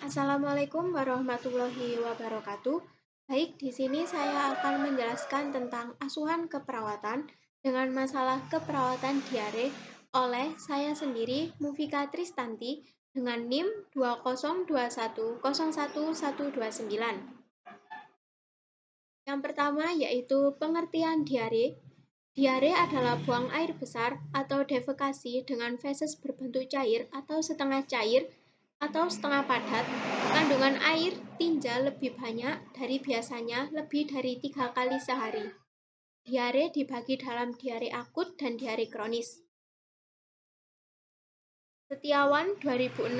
Assalamualaikum warahmatullahi wabarakatuh. Baik, di sini saya akan menjelaskan tentang asuhan keperawatan dengan masalah keperawatan diare oleh saya sendiri, Mufika Tristanti, dengan NIM 202101129. Yang pertama yaitu pengertian diare. Diare adalah buang air besar atau defekasi dengan feses berbentuk cair atau setengah cair atau setengah padat. Kandungan air tinja lebih banyak dari biasanya lebih dari 3 kali sehari. Diare dibagi dalam diare akut dan diare kronis. Setiawan 2006,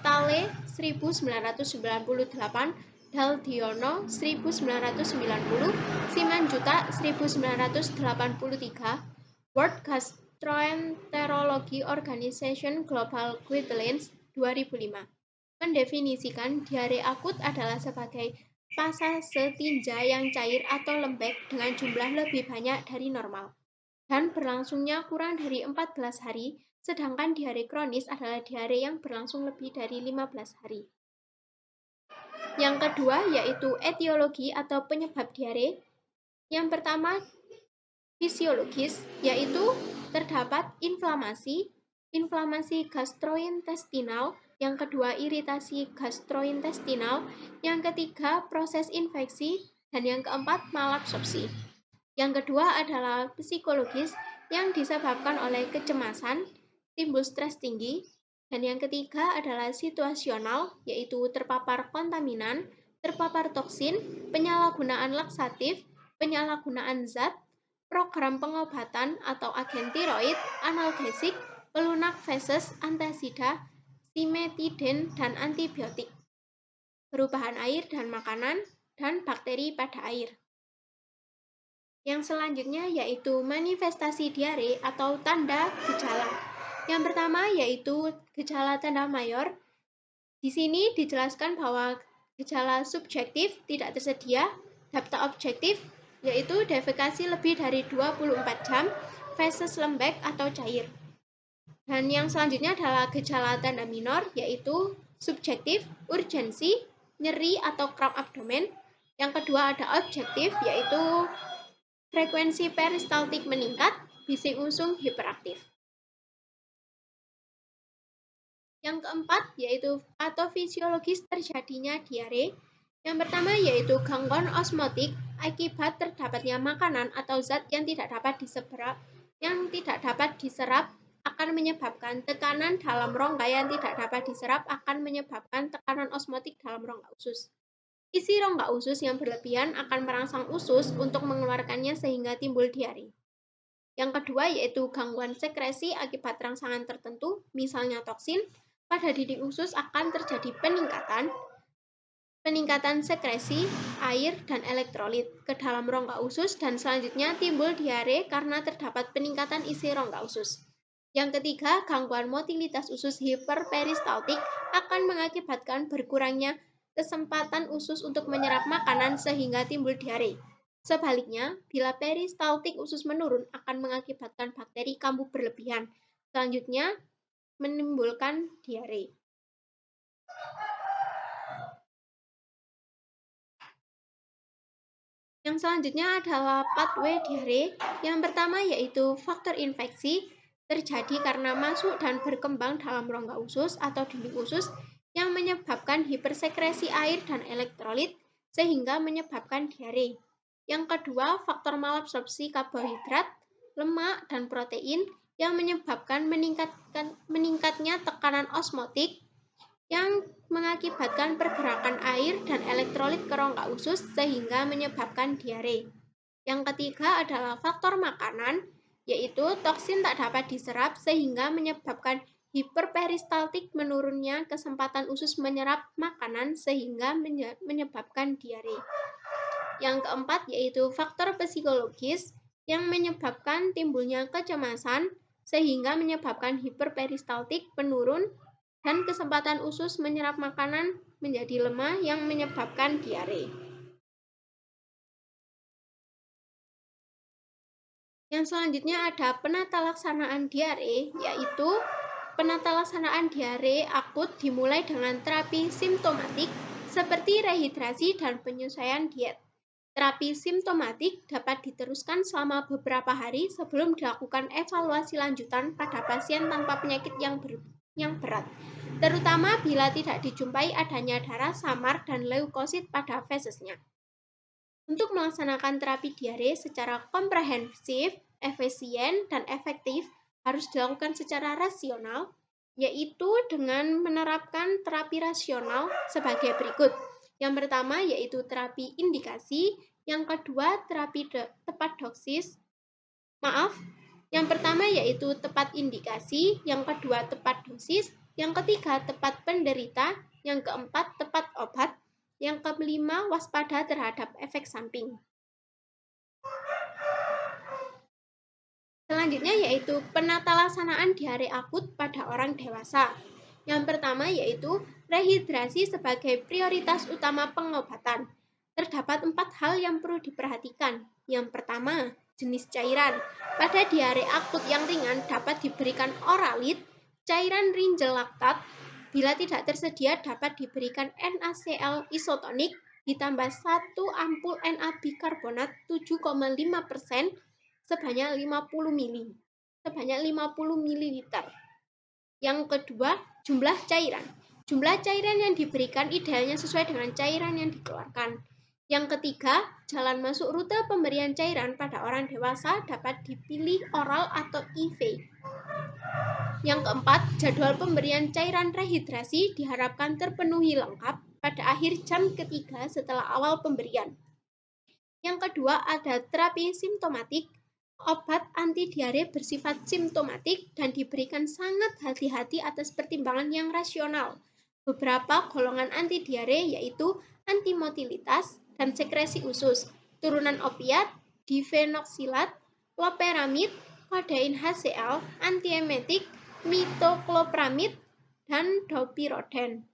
Tale 1998, Daldiono 1990, Simanjuntak 1983, World Gastroenterology Organization Global Guidelines 2005 mendefinisikan diare akut adalah sebagai pasase tinja yang cair atau lembek dengan jumlah lebih banyak dari normal dan berlangsungnya kurang dari 14 hari, sedangkan diare kronis adalah diare yang berlangsung lebih dari 15 hari. Yang kedua yaitu etiologi atau penyebab diare. Yang pertama fisiologis, yaitu terdapat inflamasi gastrointestinal, yang kedua iritasi gastrointestinal, yang ketiga proses infeksi, dan yang keempat malabsorpsi. Yang kedua adalah psikologis yang disebabkan oleh kecemasan, timbul stres tinggi, dan yang ketiga adalah situasional, yaitu terpapar kontaminan, terpapar toksin, penyalahgunaan laksatif, penyalahgunaan zat, program pengobatan atau agen tiroid, analgesik, pelunak feses, antasida, simetiden, dan antibiotik, perubahan air dan makanan, dan bakteri pada air. Yang selanjutnya yaitu manifestasi diare atau tanda gejala. Yang pertama yaitu gejala tanda mayor. Di sini dijelaskan bahwa gejala subjektif tidak tersedia, daftar objektif yaitu defekasi lebih dari 24 jam, feses lembek atau cair. Dan yang selanjutnya adalah gejala tanda minor yaitu subjektif, urgensi, nyeri atau kram abdomen. Yang kedua ada objektif yaitu frekuensi peristaltik meningkat, bising usung hiperaktif. Yang keempat yaitu patofisiologis terjadinya diare. Yang pertama yaitu gangguan osmotik akibat terdapatnya makanan atau zat yang tidak dapat diserap akan menyebabkan tekanan dalam rongga yang tidak dapat diserap akan menyebabkan tekanan osmotik dalam rongga usus. Isi rongga usus yang berlebihan akan merangsang usus untuk mengeluarkannya sehingga timbul diare. Yang kedua yaitu gangguan sekresi akibat rangsangan tertentu, misalnya toksin, pada dinding usus akan terjadi peningkatan sekresi, air, dan elektrolit ke dalam rongga usus dan selanjutnya timbul diare karena terdapat peningkatan isi rongga usus. Yang ketiga, gangguan motilitas usus hiperperistaltik akan mengakibatkan berkurangnya kesempatan usus untuk menyerap makanan sehingga timbul diare. Sebaliknya, bila peristaltik usus menurun akan mengakibatkan bakteri kambuh berlebihan. Selanjutnya, menimbulkan diare. Yang selanjutnya adalah pathway diare. Yang pertama yaitu faktor infeksi terjadi karena masuk dan berkembang dalam rongga usus atau dinding usus yang menyebabkan hipersekresi air dan elektrolit sehingga menyebabkan diare. Yang kedua, faktor malabsorpsi karbohidrat, lemak, dan protein yang menyebabkan meningkatnya tekanan osmotik yang mengakibatkan pergerakan air dan elektrolit ke rongga usus sehingga menyebabkan diare. Yang ketiga adalah faktor makanan, yaitu toksin tak dapat diserap sehingga menyebabkan hiperperistaltik menurunnya kesempatan usus menyerap makanan sehingga menyebabkan diare. Yang keempat yaitu faktor psikologis yang menyebabkan timbulnya kecemasan sehingga menyebabkan hiperperistaltik menurun dan kesempatan usus menyerap makanan menjadi lemah yang menyebabkan diare. Yang selanjutnya ada penata laksanaan diare, yaitu Penata laksanaan diare akut dimulai dengan terapi simptomatik seperti rehidrasi dan penyesuaian diet. Terapi simptomatik dapat diteruskan selama beberapa hari sebelum dilakukan evaluasi lanjutan pada pasien tanpa penyakit yang berat, terutama bila tidak dijumpai adanya darah samar dan leukosit pada fesesnya. Untuk melaksanakan terapi diare secara komprehensif, efisien, dan efektif harus dilakukan secara rasional, yaitu dengan menerapkan terapi rasional sebagai berikut. Yang pertama yaitu terapi indikasi, yang kedua terapi tepat dosis. Yang pertama yaitu tepat indikasi, yang kedua tepat dosis, yang ketiga tepat penderita, yang keempat tepat obat, yang kelima, waspada terhadap efek samping. Selanjutnya yaitu penata laksanaan diare akut pada orang dewasa. Yang pertama yaitu rehidrasi sebagai prioritas utama pengobatan. Terdapat 4 hal yang perlu diperhatikan. Yang pertama, jenis cairan. Pada diare akut yang ringan dapat diberikan oralit, cairan rinjel laktat. Bila tidak tersedia dapat diberikan NaCl isotonik ditambah 1 ampul Na bikarbonat 7,5% sebanyak 50 ml. Yang kedua, jumlah cairan. Jumlah cairan yang diberikan idealnya sesuai dengan cairan yang dikeluarkan. Yang ketiga, jalan masuk rute pemberian cairan pada orang dewasa dapat dipilih oral atau IV. Yang keempat, jadwal pemberian cairan rehidrasi diharapkan terpenuhi lengkap pada akhir jam ketiga setelah awal pemberian. Yang kedua, ada terapi simptomatik. Obat anti diare bersifat simptomatik dan diberikan sangat hati-hati atas pertimbangan yang rasional. Beberapa golongan anti diare yaitu antimotilitas dan sekresi usus, turunan opiat, difenoksilat, loperamid, kodein HCl, antiemetik, metoclopramid, dan dopiroden.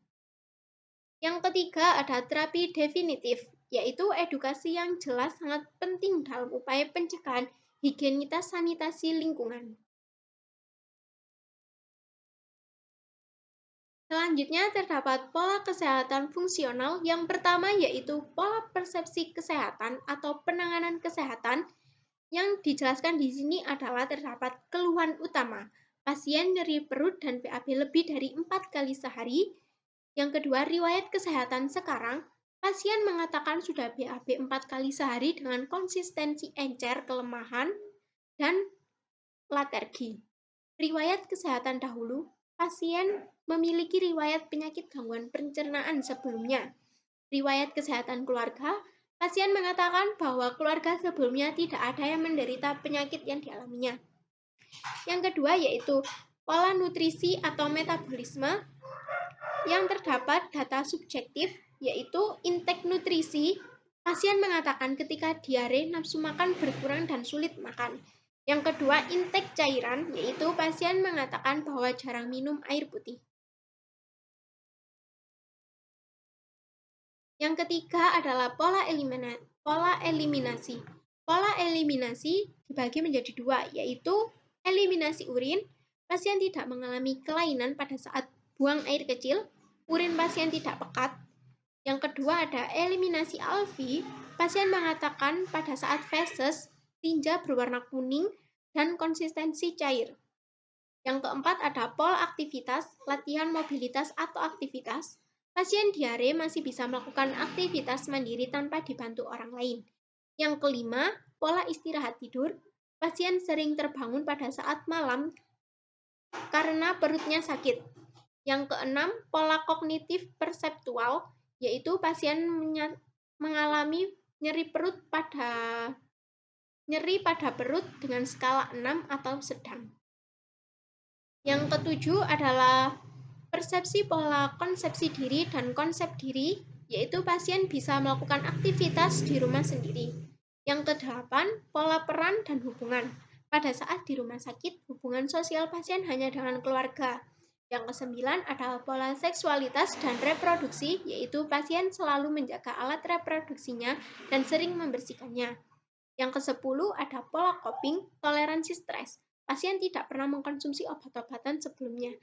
Yang ketiga ada terapi definitif, yaitu edukasi yang jelas sangat penting dalam upaya pencegahan higienitas sanitasi lingkungan. Selanjutnya terdapat pola kesehatan fungsional. Yang pertama yaitu pola persepsi kesehatan atau penanganan kesehatan. Yang dijelaskan di sini adalah terdapat keluhan utama. Pasien nyeri perut dan BAB lebih dari 4 kali sehari. Yang kedua, riwayat kesehatan sekarang. Pasien mengatakan sudah BAB 4 kali sehari dengan konsistensi encer, kelemahan, dan latergi. Riwayat kesehatan dahulu. Pasien memiliki riwayat penyakit gangguan pencernaan sebelumnya. Riwayat kesehatan keluarga. Pasien mengatakan bahwa keluarga sebelumnya tidak ada yang menderita penyakit yang dialaminya. Yang kedua yaitu pola nutrisi atau metabolisme. Yang terdapat data subjektif yaitu intake nutrisi. Pasien mengatakan ketika diare nafsu makan berkurang dan sulit makan. Yang kedua intake cairan yaitu pasien mengatakan bahwa jarang minum air putih. Yang ketiga adalah pola eliminasi. Pola eliminasi dibagi menjadi 2, yaitu eliminasi urin. Pasien tidak mengalami kelainan pada saat buang air kecil. Urin pasien tidak pekat. Yang kedua ada eliminasi alvi. Pasien mengatakan pada saat feses, tinja berwarna kuning dan konsistensi cair. Yang keempat ada pola aktivitas, latihan mobilitas atau aktivitas. Pasien diare masih bisa melakukan aktivitas mandiri tanpa dibantu orang lain. Yang kelima, pola istirahat tidur. Pasien sering terbangun pada saat malam karena perutnya sakit. Yang keenam, pola kognitif perseptual, yaitu pasien mengalami nyeri pada perut dengan skala 6 atau sedang. Yang ketujuh adalah persepsi pola konsepsi diri dan konsep diri, yaitu pasien bisa melakukan aktivitas di rumah sendiri. Yang kedelapan, pola peran dan hubungan. Pada saat di rumah sakit, hubungan sosial pasien hanya dengan keluarga. Yang kesembilan adalah pola seksualitas dan reproduksi, yaitu pasien selalu menjaga alat reproduksinya dan sering membersihkannya. Yang ke-10 ada pola coping, toleransi stres. Pasien tidak pernah mengkonsumsi obat-obatan sebelumnya.